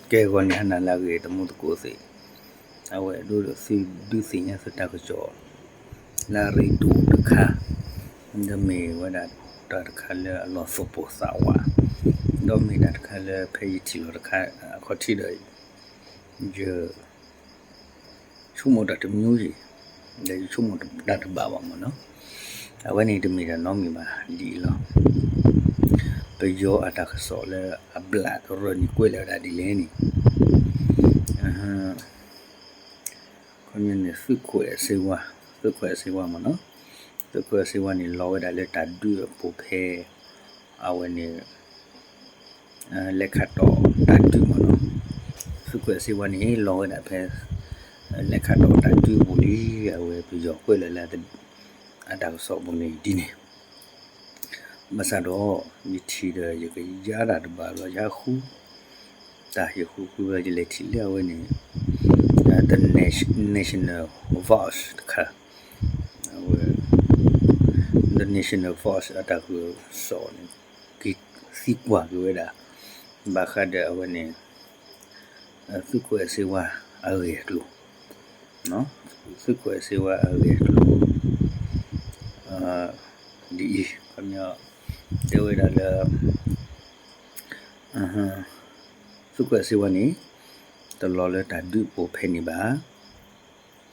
Ke kon yana lagi temu tu kosi. Awe dulu si dusinya sudah kecil. Lari tu dekah. Demi wadat dar kala lo sopo sawa. Domi dat kala pay tilo dekah koti dai. Je cuma dat myuji. Dari cuma dat bawa mana. Awe ni demi dan nomi bah di lo. Pejo ada kesole ablat roni kuela ada di leni. Kon ni sukwe sewa mana. Sukwe sewa ni lawa dah le tadu pope awe ni lekato tadu mana. Sukwe sewa ni lawa dah pe lekato tadu buli awe pejo kuela la ada kesole buni dini. Masa do miti dah juga jara de balo yahu dah yahu kuba jeleti le awe ni the national force ka awe the national force ada ku so ni ki sikwa ku da baka da awe ni sikwa sewa awe tu no sikwa sewa awe tu di kanya dewe dalam suka sewa ni terlalu tadu po penny ba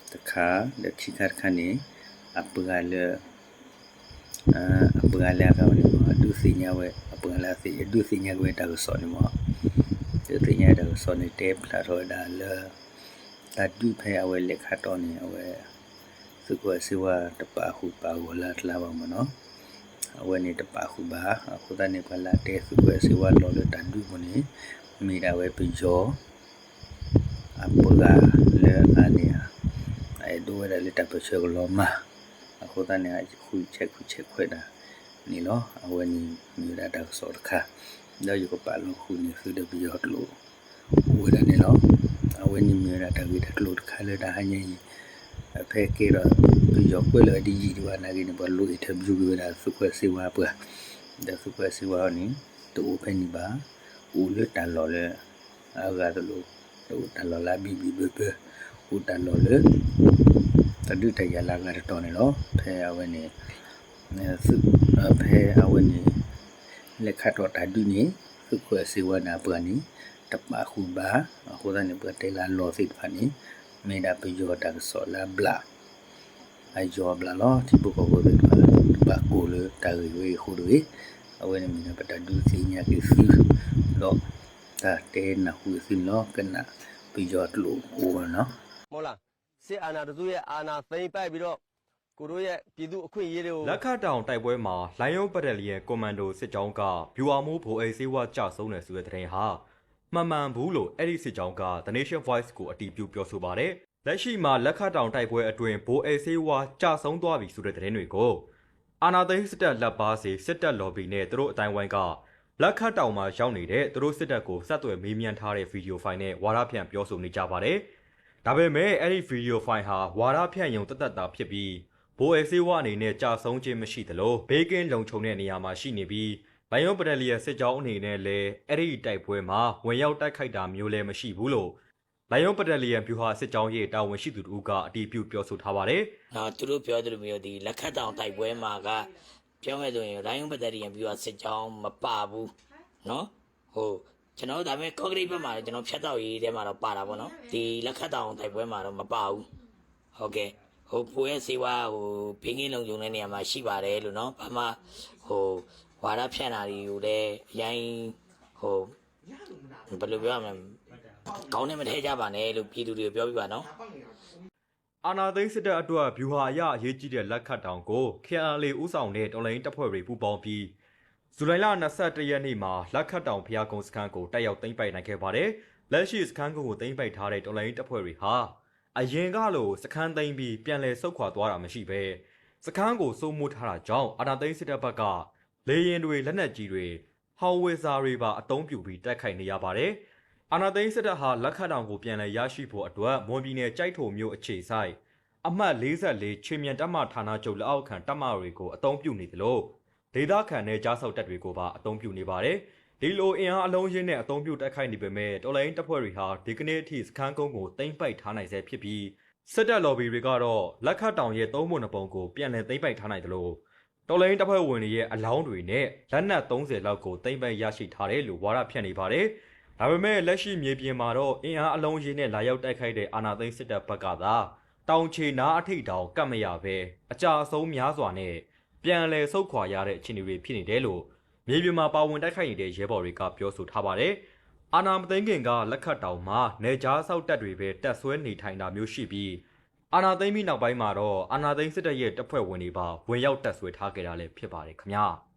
teka de kikat kani apa gala kau ni du sinya we apa gala si du sinya we dah so ni mo du sinya dah so ni tep la ro dal tadu pe awe le khato ni awe suka sewa tepa hu pa gola tlawa mo no awe ni tepa hu ba aku tani pala te suka sewa lo le tadu mo ni mi da we pi jo apa le ania ai do da le ta pe che lo ma aku tani ai khu che khwe da ni lo awe ni mi da da so kha da yu ko pa lo khu ni su de bi yo lo wo da ni lo awe ni mi da ta bi da lo kha le da ha ni pe ke ro bi yo kwe le di ji wa na ki ni ba lo interview ki da su kwe si wa pa da su kwe si wa ni to pe ni ba u le ta lo le aga da lo to ta lo la bi be u ta lo le ta du ta ya la ga to ni lo pe awe ni su pe awe ni le kha to ta du ni su kwe si wa na pa ni ta pa khu ba khu da ni pa te la lo si pa ni me da pe jo ta so la bla ai jo bla lo ti bu ko be ba ko le ta we khu de awe ni me na pa ta du si nya ki su lo ta te na hu si lo kana pe jo lo o no မောလားစစ်အာဏာတစုရဲ့အာဏာသိမ်းပိုက်ပြီးတော့ကိုတို့ရဲ့ပြည်သူအခွင့်အရေးတွေကို လက်ခတ်တောင်တိုက်ပွဲမှာလိုင်ယုံပတက်လီယံကွန်မန်ဒိုစစ်ကြောင်းကဗျူဟာမိုးဗိုလ်အိတ်စေးဝါကြဆုံးတယ်ဆိုတဲ့သတင်းဟာမှန်မှန်ဘူးလို့အဲ့ဒီစစ်ကြောင်းက The Nation Voice ကိုအတည်ပြုပြောဆိုပါတယ်။လက်ရှိမှာလက်ခတ်တောင်တိုက်ပွဲအတွင်းဗိုလ်အိတ်စေးဝါကြဆုံးသွားပြီဆိုတဲ့သတင်းတွေကိုအာနာသိန်းစစ်တပ်လက်ပါစီစစ်တပ်လော်ဘီနဲ့သူတို့အတိုင်းဝိုင်းကလက်ခတ်တောင်မှာရောက်နေတဲ့သူတို့စစ်တပ်ကိုဆက်သွယ်မေးမြန်းထားတဲ့ဗီဒီယိုဖိုင်နဲ့ဝါဒဖြန့်ပြောဆိုနေကြပါတယ်။ဒါပေမဲ့အဲ့ဒီဗီဒီယိုဖိုင်ဟာဝါဒဖြန့်ယုံတသက်တာဖြစ်ပြီးဘိုးအေဆေးဝအနေနဲ့ကြာဆုံးခြင်းမရှိသလိုဘေးကင်းလုံခြုံတဲ့နေရာမှာရှိနေပြီးလိုင်ယုံပဒလီယာစစ်ကြောင်းအနေနဲ့လည်းအဲ့ဒီတိုက်ပွဲမှာဝင်ရောက်တိုက်ခိုက်တာမျိုးလည်းမရှိဘူးလို့လိုင်ယုံပဒလီယာဗျူဟာစစ်ကြောင်းရဲ့တာဝန်ရှိသူတို့ကအတည်ပြုပြောဆိုထားပါတယ်။နော်သူတို့ပြောသလိုမျိုးဒီလက်ခတ်တောင်တိုက်ပွဲမှာကပြောမယ်ဆိုရင်လိုင်းယုံပဒရီယံဗျူဟာစစ်ကြောင်းမပါဘူး။နော်ဟိုကျွန်တော်ဒါပေမဲ့ကော့ဂရိတ်ဘက်မှာလည်းကျွန်တော်ဖြတ်တော့ရေးထဲမှာတော့ပါတာပေါ့နော်ဒီလက်ခတ်တောင်တိုက်ပွဲမှာတော့မပါဘူး။ဟုတ်ကဲ့ဟိုဖိုးရဲ့စေဝါဟိုဘင်းကင်းလုံခြုံတဲ့နေရာမှာရှိပါတယ်လို့နော်ဘာမှဟိုဝါဒဖြန့်တာတွေကိုလည်းအရင်ဟိုဘယ်လိုပြောရမလဲကောင်းနေမထဲကြပါနဲ့လို့ပြည်သူတွေကိုပြောပြပါနော်အာနာသိန်းစစ်တပ်အတွက်ဗျူဟာအရအရေးကြီးတဲ့လက်ခတ်တောင်ကို KNL ဦးဆောင်တဲ့တော်လိုင်းတပ်ဖွဲ့တွေပူးပေါင်းပြီးဇူလိုင်လ22ရက်နေ့မှာလက်ခတ်တောင်ဖျားကုန်းစခန်းကိုတက်ရောက်သိမ်းပိုက်နိုင်ခဲ့ပါတယ်လက်ရှိစခန်းကိုသိမ်းပိုက်ထားတဲ့တော်လိုင်းတပ်ဖွဲ့တွေဟာအရင်ကလိုစခန်းသိမ်းပြီးပြန်လည်ဆုတ်ခွာသွားတာမရှိပဲစခန်းကိုစိုးမိုးထားတာကြောင့်အာနာသိန်းစစ်တပ်ဘက်ကလေရင်တွေလက်နက်ကြီးတွေဟောင်ဝေစာတွေပါအသုံးပြုပြီးတိုက်ခိုက်နေရပါတယ်အာနာသိန်းစစ်တပ်ဟာလက်ခတ်တောင်ကိုပြန်လည်ရရှိဖို့အတွက်မွန်ပြည်နယ်ကြိုက်ထုံမြို့အခြေစိုက်အမှတ်44ချင်းမြန်တပ်မဌာနချုပ်လက်အောက်ခံတပ်မတွေကိုအသုံးပြုနေတယ်လို့ဒေသခံနဲ့ကြားဆောက်တပ်တွေကိုပါအသုံးပြုနေပါတယ်ဒ ဒီလိုအင်အားအလုံးရင်းနဲ့အသုံးပြုတိုက်ခိုက်နေပေမဲ့တော်လိုင်းတပ်ဖွဲ့တွေဟာဒီကနေ့အထိစခန်းကုန်းကိုသိမ်းပိုက်ထားနိုင်ဆဲဖြစ်ပြီးစစ်တပ်လော်ဘီတွေကတော့လက်ခတ်တောင်ရဲ့သုံးပုံနှစ်ပုံကိုပြန်လည်သိမ်းပိုက်ထားနိုင်တယ်လို့တော်လိုင်းတပ်ဖွဲ့ဝင်တွေရဲ့အလောင်းတွေနဲ့လက်နက်30လောက်ကိုသိမ်းပိုက်ရရှိထားတယ်လို့ဝါဒဖြန့်နေပါတယ်။ဒါပေမဲ့လက်ရှိမြေပြင်မှာတော့အင်အားအလုံးရင်းနဲ့လာရောက်တိုက်ခိုက်တဲ့အာဏာသိမ်းစစ်တပ်ဘက်ကသာတောင်ချေနားအထိတောင်ကတ်မရပဲအကြအဆုံးများစွာနဲ့ပြန်လည်ဆုတ်ခွာရတဲ့အခြေအနေတွေဖြစ်နေတယ်လို့မြေပြင်မှာပါဝင်တိုက်ခိုက်နေတဲ့ရဲဘော်တွေကပြောဆိုထားပါတယ်။အာဏာမသိမ်းခင်ကလက်ခတ်တောင်မှာနေကြားဆောက်တပ်တွေပဲတက်ဆွဲနေထိုင်တာမျိုးရှိပြီးအာဏာသိမ်းပြီးနောက်ပိုင်းမှာတော့အာဏာသိမ်းစစ်တပ်ရဲ့တပ်ဖွဲ့ဝင်တွေပါဝင်ရောက်တက်ဆွဲထားကြတာလည်းဖြစ်ပါတယ်ခင်ဗျာ။